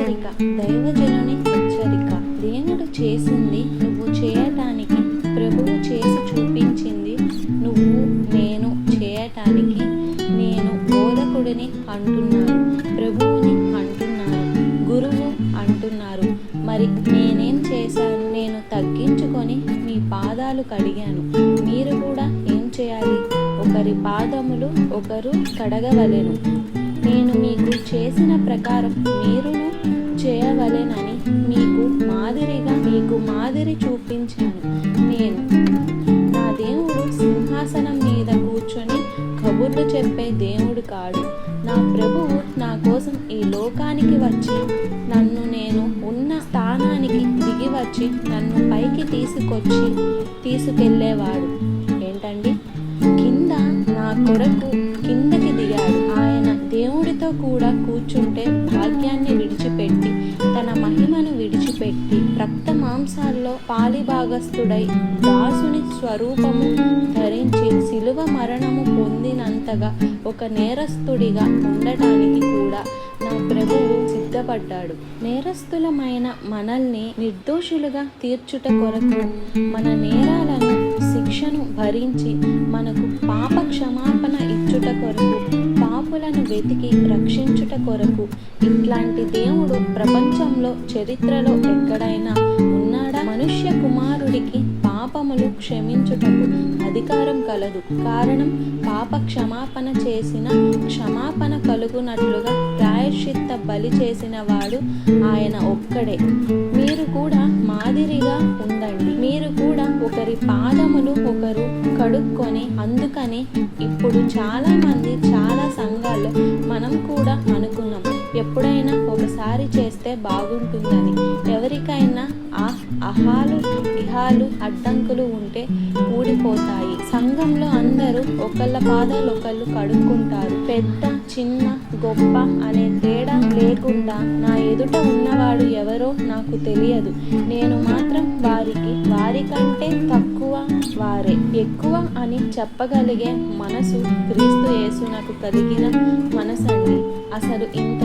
హెచ్చరిక, దైవజనుని హెచ్చరిక. దేవుడు చేసింది నువ్వు చేయటానికి, ప్రభువు చేసి చూపించింది నువ్వు నేను చేయటానికి. నేను బోధకుడిని అంటున్నారు, ప్రభువుని అంటున్నారు, గురువు అంటున్నారు. మరి నేనేం చేశాను? నేను తగ్గించుకొని మీ పాదాలు కడిగాను. మీరు కూడా ఏం చేయాలి? ఒకరి పాదములు ఒకరు కడగవలెను. నేను మీకు చేసిన ప్రకారం మీరును చేయవలెనని మీకు మాదిరి చూపించాను. నేను నా దేవుడు సింహాసనం మీద కూర్చొని కబుర్లు చెప్పే దేవుడు కాడు. నా ప్రభువు నా కోసం ఈ లోకానికి వచ్చి నన్ను నేను ఉన్న స్థానానికి దిగి వచ్చి నన్ను పైకి తీసుకెళ్ళేవాడు. ఏంటండి? కింద నా కొరకు కిందకి దిగాడు. ఆయన దేవుడితో కూడా కూర్చుంటే భాగ్యాన్ని విడిచిపెట్టి, తన మహిమను విడిచిపెట్టి, రక్త మాంసాల్లో పాలిభాగస్థుడై దాసుని స్వరూపము ధరించి శిలువ మరణము పొందినంతగా ఒక నేరస్తుడిగా ఉండటానికి కూడా నా ప్రభువు సిద్ధపడ్డాడు. నేరస్తులమైన మనల్ని నిర్దోషులుగా తీర్చుట కొరకు, మన నేరాలను శిక్షను భరించి మనకు పాప క్షమాపణ ఇచ్చుట కొరకు, పాపులను వెతికి రక్షించుట కొరకు. ఇట్లాంటి దేవుడు ప్రపంచంలో చరిత్రలో ఎక్కడైనా ఉన్నాడా? మనుష్య కుమారుడికి పాపములు క్షమించుటకు అధికారం కలదు. కారణం, పాప క్షమాపణ చేసిన క్షమాపణ కలుగునట్లుగా ప్రాయశ్చిత్త బలి చేసిన వాడు ఆయన ఒక్కడే. మీరు కూడా మాదిరిగా ఉండండి. మీరు కూడా ఒకరి పాదములు ఒకరు కడుక్కొని. అందుకని ఇప్పుడు చాలా మంది, చాలా సంఘాల్లో మనం కూడా అనుకున్నాం, ఎప్పుడైనా ఒకసారి చేస్తే బాగుంటుందని. ఎవరికైనా అహాలు ఇహాలు అడ్డంకులు ఉంటే ఊడిపోతాయి. సంఘంలో అందరూ ఒకళ్ళ పాదాలు ఒకళ్ళు కడుక్కుంటారు. పెద్ద చిన్న గొప్ప అనే తేడా లేకుండా నా ఎదుట ఉన్నవాడు ఎవరో నాకు తెలియదు. నేను మాత్రం వారికంటే తక్కువ, వారే ఎక్కువ అని చెప్పగలిగే మనసు క్రీస్తు యేసునకు కలిగిన మనసండి. అసలు ఇంత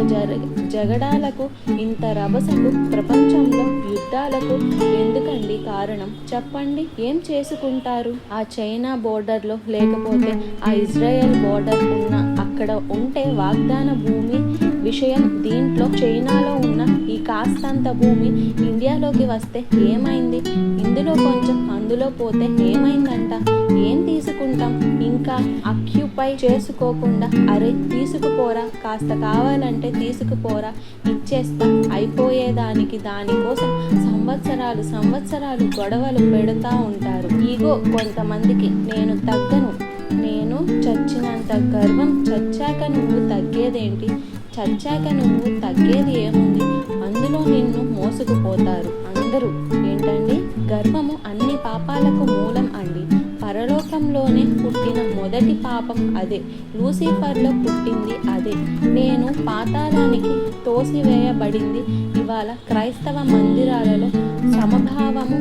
జగడాలకు, ఇంత రభసకు, ప్రపంచంలో యుద్ధాలకు ఎందుకండి కారణం? చెప్పండి. ఏం చేసుకుంటారు? ఆ చైనా బోర్డర్లో, లేకపోతే ఆ ఇజ్రాయెల్ బోర్డర్ ఉన్న అక్కడ ఉంటే వాగ్దాన భూమి విషయం, దీంట్లో చైనాలో ఉన్న ఈ కాస్తంత భూమి ఇండియాలోకి వస్తే ఏమైంది? ఇందులో కొంచెం అందులో పోతే ఏమైందంట? ఏం తీసుకుంటాం? ఇంకా అక్యుపై చేసుకోకుండా, అరే తీసుకుపోరా, కాస్త కావాలంటే తీసుకుపోరా, ఇచ్చేస్తా, అయిపోయేదానికి దానికోసం సంవత్సరాలు గొడవలు పెడతా ఉంటారు. ఈగో కొంతమందికి. నేను తగ్గను, నేను చచ్చినంత గర్వం. చచ్చాక నువ్వు తగ్గేదేంటి? చచ్చాక నువ్వు తగ్గేది ఏముంది? అందులో నిన్ను మోసుకుపోతారు అందరూ. ఏంటండి? గర్వము అన్ని పాపాలకు మూలం అండి. పరలోకంలోనే పుట్టిన మొదటి పాపం అదే. లూసిఫర్లో పుట్టింది అదే. నేను పాతాళానికి తోసివేయబడింది. ఇవాళ క్రైస్తవ మందిరాలలో సమభావము,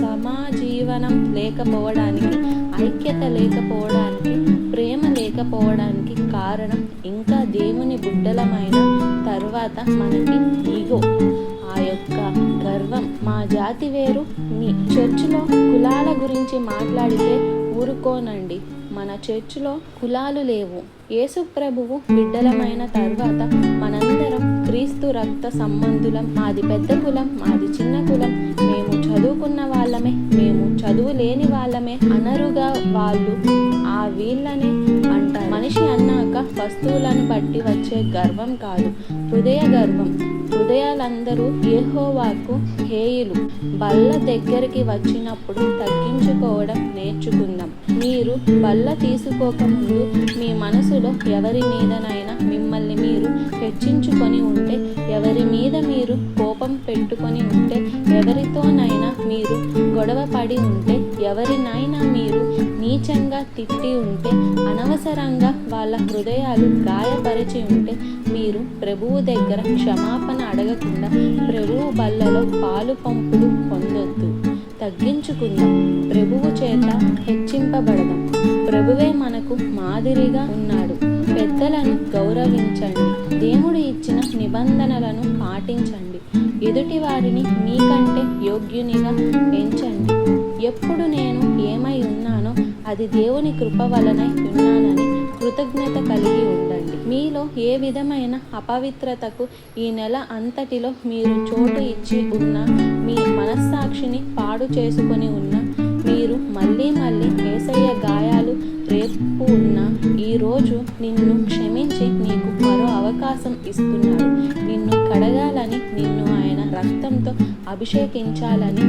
సమాజీవనం లేకపోవడానికి, ఐక్యత లేకపోవడానికి, ప్రేమ లేకపోవడానికి కారణం ఇంకా దేవుని బిడ్డలమైన తర్వాత మనకి ఈగో, ఆ యొక్క గర్వం. మా జాతి వేరు. మీ చర్చిలో కులాల గురించి మాట్లాడితే ఊరుకోనండి. మన చర్చిలో కులాలు లేవు. యేసు ప్రభువు బిడ్డలమైన తర్వాత మనందరం క్రీస్తు రక్త సంబంధులం. మాది పెద్ద కులం, మాది చిన్న కులం, మేము చదువుకున్న వాళ్ళమే, మేము చదువు లేని వాళ్ళమే అనరుగా వాళ్ళు ఆ వీళ్ళనే అంటారు. మనిషి అన్నాక వస్తువులను బట్టి వచ్చే గర్వం కాదు, హృదయ గర్వం. హృదయాలందరూ యెహోవాకు హేయులు. బల్ల దగ్గరికి వచ్చినప్పుడు తగ్గించుకోవడం నేర్చుకుందాం. మీరు బల్ల తీసుకోకముందు మీ మనసులో ఎవరి మీదనైనా మిమ్మల్ని మీరు హెచ్చించుకొని ఉంటే, ఎవరి మీద మీరు కోపం పెట్టుకొని ఉంటే, ఎవరితోనైనా మీరు గొడవ పడి ఉంటే, ఎవరినైనా మీరు నీచంగా తిట్టి ఉంటే, అనవసరంగా వాళ్ళ హృదయాలు గాయపరిచి ఉంటే, మీరు ప్రభువు దగ్గర క్షమాపణ అడగకుండా ప్రభువు బల్లలో పాలు పంపులు పొందొద్దు. తగ్గించుకుందాం, ప్రభువు చేత హెచ్చింపబడదాం. ప్రభువే మనకు మాదిరిగా ఉన్నాడు. పెద్దలను గౌరవించండి. దేవుడు ఇచ్చిన నిబంధనలను పాటించండి. ఎదుటి వారిని మీకంటే యోగ్యునిగా ఎంచండి. ఎప్పుడు నేను ఏమై ఉన్నానో అది దేవుని కృప వలనై ఉన్నానని కృతజ్ఞత కలిగి ఉండండి. మీలో ఏ విధమైన అపవిత్రతకు ఈ నెల అంతటిలో మీరు చోటు ఇచ్చి ఉన్న, మీ మనస్సాక్షిని పాడు చేసుకొని ఉన్న, మీరు మళ్ళీ మళ్ళీ యేసయ్య గాయాలు రేపు ఉన్న ఈరోజు నిన్ను క్షమించి నీకు మరో అవకాశం ఇస్తున్నాడు. నిన్ను కడగాలని, నిన్ను ఆయన రక్తంతో అభిషేకించాలని,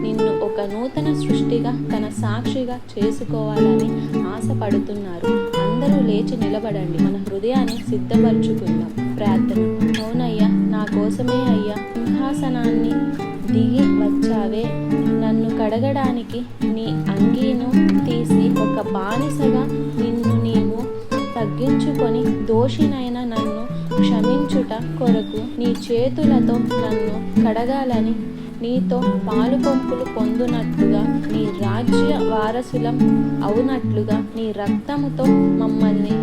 నిన్ను ఒక నూతన సృష్టిగా తన సాక్షిగా చేసుకోవాలని ఆశపడుతున్నారు. అందరూ లేచి నిలబడండి. మన హృదయాన్ని సిద్ధపరచుకుందాం. ప్రార్థన. అవునయ్యా, నా కోసమే అయ్యా సింహాసనాన్ని దిగి వచ్చావే. నన్ను కడగడానికి నీ అంగీను తీసి ఒక బానిసగా నిన్ను నీవు తగ్గించుకొని దోషినైన నన్ను క్షమించుట కొరకు నీ చేతులతో నన్ను కడగాలని, నీతో పాలు పంపులు పొందునట్లుగా, నీ రాజ్య వారసులం అవునట్లుగా నీ రక్తముతో మమ్మల్ని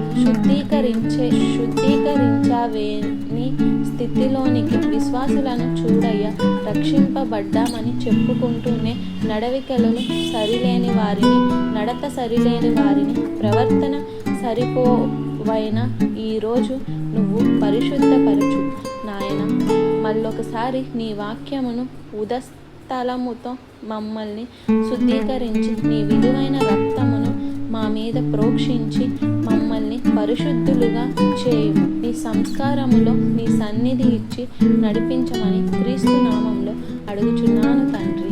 శుద్ధీకరించావేని స్థితిలోనికి విశ్వాసులను చూడయ్యా. రక్షింపబడ్డామని చెప్పుకుంటూనే నడవికలలో సరిలేని వారిని, నడత సరిలేని వారిని, ప్రవర్తన సరిపోవైన ఈరోజు నువ్వు పరిశుద్ధపరచు నాయన. మళ్ళొకసారి నీ వాక్యమును ఉదస్థలముతో మమ్మల్ని శుద్ధీకరించి, నీ విలువైన రక్తమును మా మీద ప్రోక్షించి మమ్మల్ని పరిశుద్ధులుగా చేయు. నీ సంస్కారములో నీ సన్నిధి ఇచ్చి నడిపించమని క్రీస్తు నామంలో అడుగుచున్నాను తండ్రి.